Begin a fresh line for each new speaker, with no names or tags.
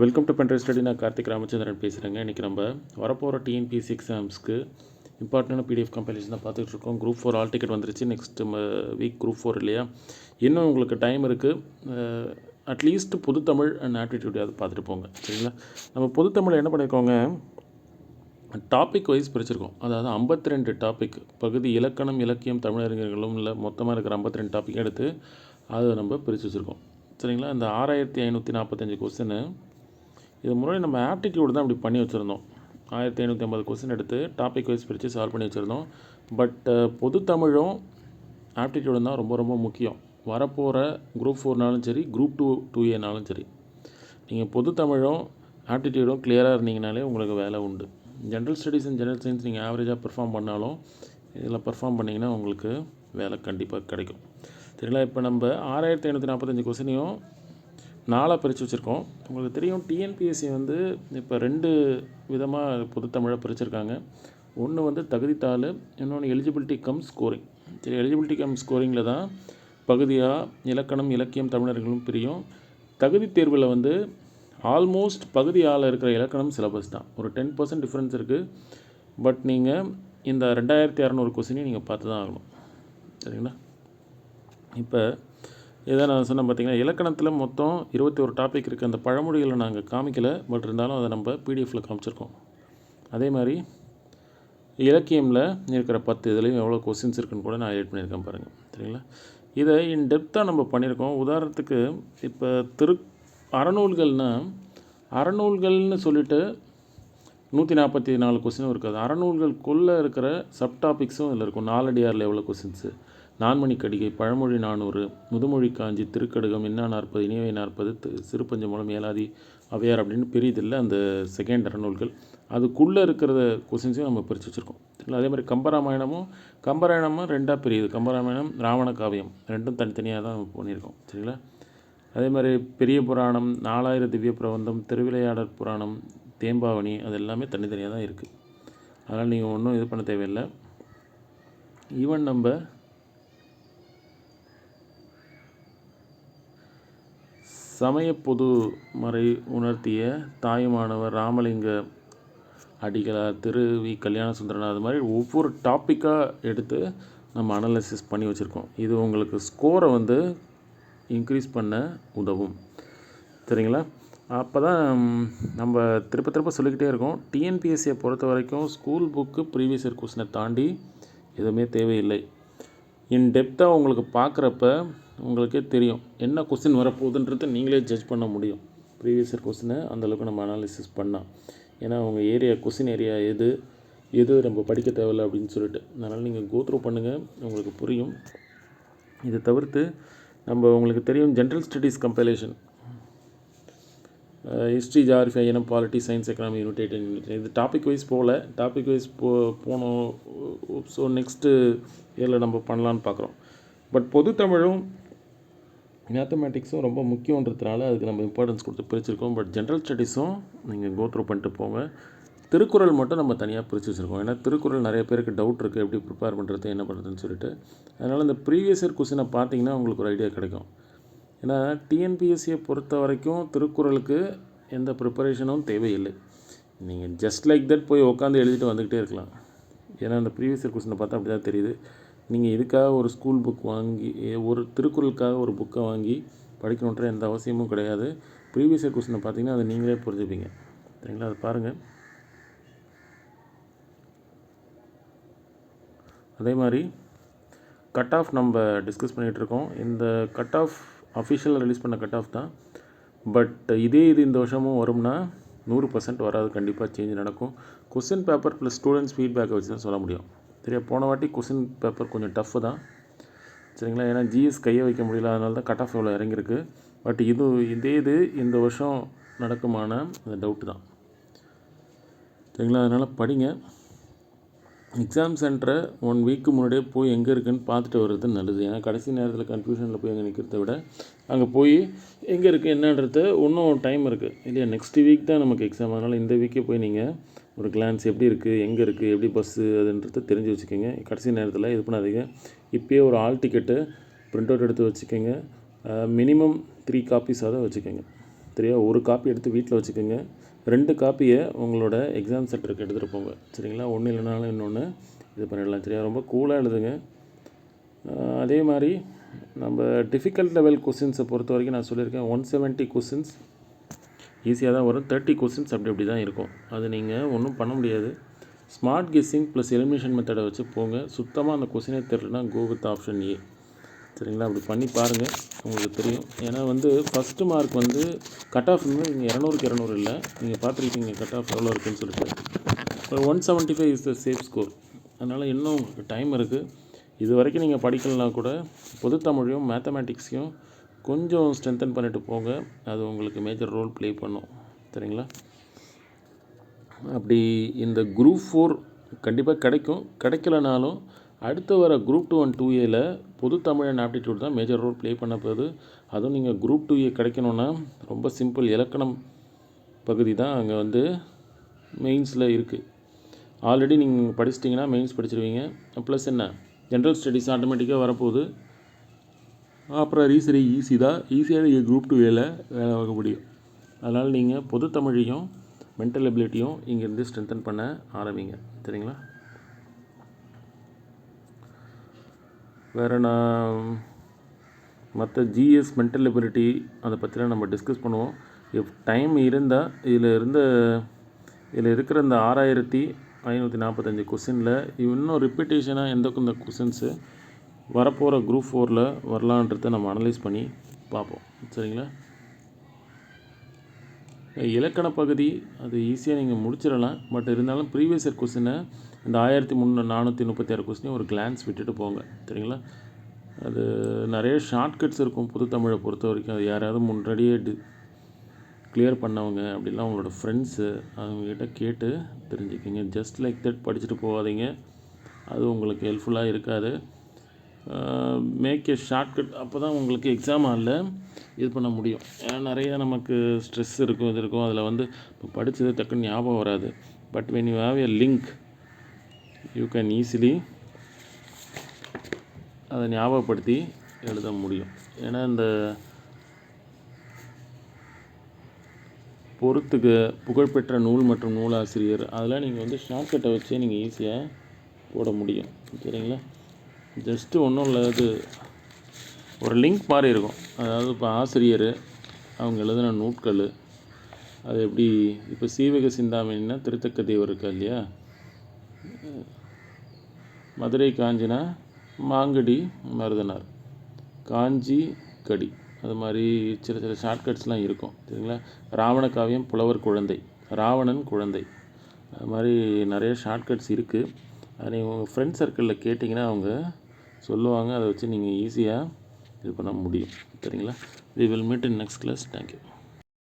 Welcome to பென்ட்ரை study. நான் கார்த்திக் ராமச்சந்திரன் பேசுகிறேங்க. இன்றைக்கி நம்ம வரப்போகிற டிஎன்பிஎஸ்சி எக்ஸாம்ஸ்க்கு இம்பார்ட்டண்டான பிடிஎஃப் கம்பைலேஷன் தான் பார்த்துட்ருக்கோம். குரூப் 4 ஆல் டிக்கெட் வந்துருச்சு. நெக்ஸ்ட் வீக் குரூப் 4 இல்லையா? இன்னும் உங்களுக்கு டைம் இருக்குது. அட்லீஸ்ட் பொதுத்தமிழ் அண்ட் ஆப்டிடியூட் அது பார்த்துட்டு போங்க, சரிங்களா? நம்ம பொதுத்தமிழ் என்ன பண்ணியிருக்கோங்க, டாபிக் வைஸ் பிரிச்சிருக்கோம். அதாவது 52 டாபிக், பகுதி இலக்கணம், இலக்கியம், தமிழறிஞர்களும் இல்லை, மொத்தமாக இருக்கிற 52 டாபிக் எடுத்து அதை நம்ம பிரித்து வச்சுருக்கோம், சரிங்களா? இந்த 6545 கொஸ்டின் இது முன்னாடி நம்ம ஆப்டிடியூடு தான் அப்படி பண்ணி வச்சுருந்தோம். 1550 கொஸ்டின் எடுத்து டாபிக் வைஸ் பிரித்து சால்வ் பண்ணி வச்சுருந்தோம். பட் பொதுத்தமிழும் ஆப்டிடியூடும் தான் ரொம்ப ரொம்ப முக்கியம். வரப்போகிற குரூப் 4நாலும் சரி, குரூப் 2A சரி, நீங்கள் பொதுத்தமிழும் ஆப்டிடியூடும் கிளியராக இருந்தீங்கனாலே உங்களுக்கு வேலை உண்டு. General studies and general science நீங்கள் ஆவரேஜாக பெர்ஃபார்ம் பண்ணாலும் இதில் பெர்ஃபார்ம் பண்ணிங்கன்னா உங்களுக்கு வேலை கண்டிப்பாக கிடைக்கும், சரிங்களா? இப்போ நம்ம 6545 கொஸ்டினையும் 4 பிரித்து வச்சுருக்கோம். உங்களுக்கு தெரியும், டிஎன்பிஎஸ்சி இப்போ 2 விதமாக பொதுத்தமிழை பிரிச்சுருக்காங்க. ஒன்று தகுதித்தாள், இன்னொன்று எலிஜிபிலிட்டி கம் ஸ்கோரிங். சரி, எலிஜிபிலிட்டி கம் ஸ்கோரிங்கில் தான் பகுதியாக இலக்கணம், இலக்கியம், தமிழர்களும் பிரியும். தகுதி தேர்வில் ஆல்மோஸ்ட் பகுதி ஆள் இருக்கிற இலக்கணம் சிலபஸ் தான். ஒரு 10% டிஃப்ரென்ஸ் இருக்குது. பட் நீங்கள் இந்த 2600 கொஸ்டினையும் நீங்கள் பார்த்து தான் ஆகணும், சரிங்களா? இப்போ இதை நான் சொன்னேன் பார்த்தீங்கன்னா, இலக்கணத்தில் மொத்தம் 21 டாபிக் இருக்குது. அந்த பழமொழிகளை நாங்கள் காமிக்கலை, பட் இருந்தாலும் அதை நம்ம பிடிஎஃப்பில் காமிச்சிருக்கோம். அதே மாதிரி இலக்கியமில் இருக்கிற 10 இதுலேயும் எவ்வளோ கொஸ்டின்ஸ் இருக்குன்னு கூட நான் ஹைலைட் பண்ணியிருக்கேன் பாருங்கள், சரிங்களா? இதை இன் டெப்த்தாக நம்ம பண்ணியிருக்கோம். உதாரணத்துக்கு இப்போ அறநூல்கள்னு சொல்லிட்டு 144 கொஸ்டினும் இருக்காது. அறநூல்களுக்குள்ளே இருக்கிற சப்டாபிக்ஸும் இதில் இருக்கும். நாலடியாரில் எவ்வளோ கொஸ்டின்ஸு, நான்மணிக்கடிகை, பழமொழி 400, முதுமொழி காஞ்சி, திருக்கடுகம், இன்னா 40, இனியவை 40, சிறுபஞ்ச மூலம், ஏலாதி, அவையார் அப்படின்னு பிரிதில்லை அந்த செகண்ட் அறநூல்கள். அதுக்குள்ளே இருக்கிற கொஸ்டின்ஸையும் நம்ம பிரித்து வச்சுருக்கோம், சரிங்களா? அதே மாதிரி கம்பராமாயணமும் 2ஆக பிரியுது. கம்பராமாயணம், ராவண காவியம் ரெண்டும் தனித்தனியாக தான் நம்ம பண்ணியிருக்கோம், சரிங்களா? அதே மாதிரி பெரிய புராணம், 4000 திவ்ய பிரபந்தம், திருவிளையாடற் புராணம், தேம்பாவணி, அது எல்லாமே தனித்தனியாக தான் இருக்குது. அதனால் நீங்கள் ஒன்றும் இது பண்ண தேவையில்லை. ஈவன் நம்ம சமய பொது மறை உணர்த்திய தாயுமானவர், ராமலிங்க அடிகளார், திருவி கல்யாண சுந்தரனார், அது மாதிரி ஒவ்வொரு டாப்பிக்காக எடுத்து நம்ம அனலைசிஸ் பண்ணி வச்சுருக்கோம். இது உங்களுக்கு ஸ்கோரை இன்க்ரீஸ் பண்ண உதவும், சரிங்களா? அப்போ தான் நம்ம திருப்ப சொல்லிக்கிட்டே இருக்கோம், டிஎன்பிஎஸ்சியை பொறுத்த வரைக்கும் ஸ்கூல் புக்கு ப்ரீவியஸ் இயர் கொஸ்டினை தாண்டி எதுவுமே தேவையில்லை. இன் டெப்த்தாக உங்களுக்கு பார்க்குறப்ப உங்களுக்கே தெரியும் என்ன கொஸ்டின் வரப்போகுதுன்றதை நீங்களே ஜட்ஜ் பண்ண முடியும். ப்ரீவியஸ் இயர் கொஸ்டினை அந்தளவுக்கு நம்ம அனாலிசிஸ் பண்ணால், ஏன்னா உங்கள் ஏரியா கொஸ்டின் ஏரியா எது நம்ம படிக்க தேவையில்லை அப்படின்னு சொல்லிட்டு. அதனால் நீங்கள் கோத்ரூ பண்ணுங்கள், உங்களுக்கு புரியும். இதை தவிர்த்து உங்களுக்கு தெரியும், general studies compilation, history, geography, இனம், பாலிட்டி, சயின்ஸ், எக்கனாமி, யூனிட் 8 இது டாபிக் வைஸ் போனோம். ஸோ நெக்ஸ்ட்டு இயரில் நம்ம பண்ணலான்னு பார்க்குறோம். பட் பொதுத்தமிழும் மேத்தமேட்டிக்ஸும் ரொம்ப முக்கியன்றதுனால அதுக்கு நம்ம இம்பார்ட்டன்ஸ் கொடுத்து பிரிச்சுருக்கோம். பட் ஜென்ரல் ஸ்டடீஸும் நீங்கள் கோத்ரூ பண்ணிட்டு போங்க. திருக்குறள் மட்டும் நம்ம தனியாக பிரித்து வச்சுருக்கோம். ஏன்னா திருக்குறள் நிறைய பேருக்கு டவுட் இருக்குது, எப்படி ப்ரிப்பேர் பண்ணுறது, என்ன பண்ணுறதுன்னு சொல்லிட்டு. அதனால் இந்த ப்ரீவியஸ் இயர் கொஸ்டினை பார்த்தீங்கன்னா உங்களுக்கு ஒரு ஐடியா கிடைக்கும். ஏன்னா டிஎன்பிஎஸ்சியை பொறுத்த வரைக்கும் திருக்குறளுக்கு எந்த ப்ரிப்பரேஷனும் தேவையில்லை. நீங்கள் ஜஸ்ட் லைக் தட் போய் உட்காந்து எழுதிட்டு வந்துக்கிட்டே இருக்கலாம். ஏன்னா அந்த ப்ரீவியஸ் இயர் கொஸ்டினை பார்த்தா அப்படி தான் தெரியுது. நீங்கள் இதுக்காக ஒரு ஸ்கூல் புக் வாங்கி, ஒரு திருக்குறளுக்காக ஒரு புக்கை வாங்கி படிக்கணுன்ற எந்த அவசியமும் கிடையாது. ப்ரீவியஸ் இயர் கொஸ்டினை பார்த்தீங்கன்னா அதை நீங்களே புரிஞ்சுப்பீங்க, சரிங்களா? அதை பாருங்கள். அதே மாதிரி கட் ஆஃப் நம்ம டிஸ்கஸ் பண்ணிகிட்ருக்கோம். இந்த கட் ஆஃப் அஃபிஷியலாக ரிலீஸ் பண்ண கட் ஆஃப் தான். பட் இது இந்த வருஷமும் வரும்னா 100% வராது, கண்டிப்பாக சேஞ்ச் நடக்கும். கொஸ்டின் பேப்பர் ப்ளஸ் ஸ்டூடெண்ட்ஸ் ஃபீட்பேக்கை வச்சு தான் சொல்ல முடியும், சரியா? போன வாட்டி கொஸ்டின் பேப்பர் கொஞ்சம் டஃப்பு தான், சரிங்களா? ஏன்னா ஜிஎஸ் கையை வைக்க முடியல, அதனால தான் கட் ஆஃப் எவ்வளோ இறங்கியிருக்கு. பட் இது இந்த வருஷம் நடக்குமான அந்த டவுட்டு தான், சரிங்களா? அதனால் படிங்க. எக்ஸாம் சென்டரை 1 வீக்கு முன்னாடியே போய் எங்கே இருக்குதுன்னு பார்த்துட்டு வர்றது நல்லது. ஏன்னா கடைசி நேரத்தில் கன்ஃபியூஷனில் போய் அங்கே நிற்கிறத விட அங்கே போய் எங்கே இருக்குது என்னன்றது இன்னும் டைம் இருக்குது இல்லையா? நெக்ஸ்ட் வீக் தான் நமக்கு எக்ஸாம். அதனால் இந்த வீக்கே போய் நீங்கள் ஒரு கிளான்ஸ் எப்படி இருக்குது, எங்கே இருக்குது, எப்படி பஸ்ஸு அதுன்றதை தெரிஞ்சு வச்சுக்கோங்க. கடைசி நேரத்தில் இது பண்ணாதீங்க. இப்போயே ஒரு ஆல் டிக்கெட்டு பிரிண்ட் அவுட் எடுத்து வச்சுக்கோங்க. மினிமம் 3 காப்பீஸாக தான் வச்சுக்கோங்க, சரியா? ஒரு காப்பி எடுத்து வீட்டில் வச்சுக்கோங்க. 2 காப்பியை உங்களோட எக்ஸாம் சென்டருக்கு எடுத்துகிட்டு போங்க. சரிங்களா? ஒன்று இல்லைனாலும் இன்னொன்று இது பண்ணிடலாம். சரியா? ரொம்ப கூலாக எழுதுங்க. அதே மாதிரி நம்ம டிஃபிகல்ட் லெவல் கொஸ்டின்ஸை பொறுத்த வரைக்கும் நான் சொல்லியிருக்கேன் 170 கொஸ்டின்ஸ் ஈஸியாக தான் வரும். 30 கொஸ்டின்ஸ் அப்படி தான் இருக்கும். அது நீங்கள் ஒன்றும் பண்ண முடியாது. ஸ்மார்ட் கெஸ்ஸிங் ப்ளஸ் எலிமினேஷன் மெத்தடை வச்சு போங்க. சுத்தமாக அந்த கொஸ்டினே தெரியலனா கோ வித் ஆப்ஷன் ஏ. சரிங்களா? அப்படி பண்ணி பாருங்கள், உங்களுக்கு தெரியும். ஏன்னா ஃபஸ்ட்டு மார்க் கட் ஆஃப் நீங்கள் 200க்கு 200 இல்லை. நீங்கள் பார்த்துருக்கீங்க கட் ஆஃப் எவ்வளோ இருக்குதுன்னு சொல்லிட்டு. 175 இஸ் த சேஃப் ஸ்கோர். அதனால் இன்னும் உங்களுக்கு டைம் இருக்குது. இது வரைக்கும் நீங்கள் படிக்கலனா கூட பொதுத்தமிழையும் மேத்தமேட்டிக்ஸையும் கொஞ்சம் ஸ்ட்ரென்தன் பண்ணிட்டு போங்க. அது உங்களுக்கு மேஜர் ரோல் ப்ளே பண்ணும். சரிங்களா? அப்படி இந்த குரூப் 4 கண்டிப்பாக கிடைக்கும். கிடைக்கலனாலும் அடுத்து வர குரூப் 2 அண்ட் 2Aல பொதுத்தமிழ் அண்ட் ஆப்டிடியூட் தான் மேஜர் ரோல் ப்ளே பண்ண போகுது. அதுவும் நீங்கள் குரூப் 2A கிடைக்கணுன்னா ரொம்ப சிம்பிள். இலக்கணம் பகுதி தான் அங்கே மெயின்ஸில் இருக்குது. ஆல்ரெடி நீங்கள் படிச்சிட்டிங்கன்னா மெயின்ஸ் படிச்சிருவீங்க. ப்ளஸ் என்ன ஜென்ரல் ஸ்டடீஸ் ஆட்டோமேட்டிக்காக வரப்போகுது. அப்புறம் ரீசரி ஈஸி தான். ஈஸியாக நீங்கள் குரூப் 2Aல வேலை வாங்க முடியும். அதனால் நீங்கள் பொதுத்தமிழையும் மென்டல் எபிலிட்டியும் இங்கேருந்து ஸ்ட்ரென்தன் பண்ண ஆரம்பிங்க. சரிங்களா? வேறு நான் மற்ற ஜிஎஸ் மென்டல் எபிலிட்டி அதை பற்றிலாம் நம்ம டிஸ்கஸ் பண்ணுவோம். டைம் இருந்தால் இதில் இருக்கிற இந்த 6545 கொஸ்டினில் இன்னும் ரிப்பீட்டேஷனாக இந்த கொஸ்டின்ஸு வரப்போகிற குரூப் 4ல் வரலான்றதை நம்ம அனலைஸ் பண்ணி பார்ப்போம். சரிங்களா? இலக்கண பகுதி அது ஈஸியாக நீங்கள் முடிச்சிடலாம். பட் இருந்தாலும் ப்ரீவியஸ் இயர் கொஸ்டினை இந்த 1436 கொஸ்டினையும் ஒரு கிளான்ஸ் விட்டுட்டு போங்க. சரிங்களா? அது நிறைய ஷார்ட்கட்ஸ் இருக்கும் பொதுத்தமிழை பொறுத்த வரைக்கும். அது யாராவது முன்னாடியே கிளியர் பண்ணவங்க அப்படிலாம் உங்களோட ஃப்ரெண்ட்ஸு அவங்கக்கிட்ட கேட்டு தெரிஞ்சுக்கிங்க. ஜஸ்ட் லைக் தட் படிச்சுட்டு போகாதீங்க. அது உங்களுக்கு ஹெல்ப்ஃபுல்லாக இருக்காது. Make a shortcut. அப்போ தான் உங்களுக்கு எக்ஸாம் ஹாலில் இது பண்ண முடியும். ஏன்னா நிறைய நமக்கு ஸ்ட்ரெஸ் இருக்கும், இது இருக்கும். அதில் இப்போ படித்தது டக்குன்னு ஞாபகம் வராது. But when you have a link you can easily அதை ஞாபகப்படுத்தி எழுத முடியும். ஏன்னா இந்த பொறுத்துக்கு புகழ்பெற்ற நூல் மற்றும் நூலாசிரியர் அதெல்லாம் நீங்கள் ஷார்ட்கட்டை வச்சே நீங்கள் ஈஸியாக போட முடியும். சரிங்களா? ஜஸ்ட்டு ஒன்றும் இல்லை, அது ஒரு லிங்க் மாதிரி இருக்கும். அதாவது இப்போ ஆசிரியர் அவங்க எழுதின நூட்கள் அது எப்படி இப்போ சீவக சிந்தாமணின்னா திருத்தக்க தேவர் இருக்கா இல்லையா, மதுரை காஞ்சினா மாங்கடி மருதனார், காஞ்சி கடி, அது மாதிரி சில ஷார்ட்கட்ஸ்லாம் இருக்கும். சரிங்களா? ராவண காவியம் புலவர் குழந்தை, ராவணன் குழந்தை, அது மாதிரி நிறைய ஷார்ட்கட்ஸ் இருக்குது. அதை நீங்கள் உங்கள் ஃப்ரெண்ட் சர்க்கிளில் கேட்டிங்கன்னா அவங்க சொல்லுவாங்க. அதை வச்சு நீங்கள் ஈஸியாக இது பண்ண முடியும். சரிங்களா? We will meet in next class. Thank you.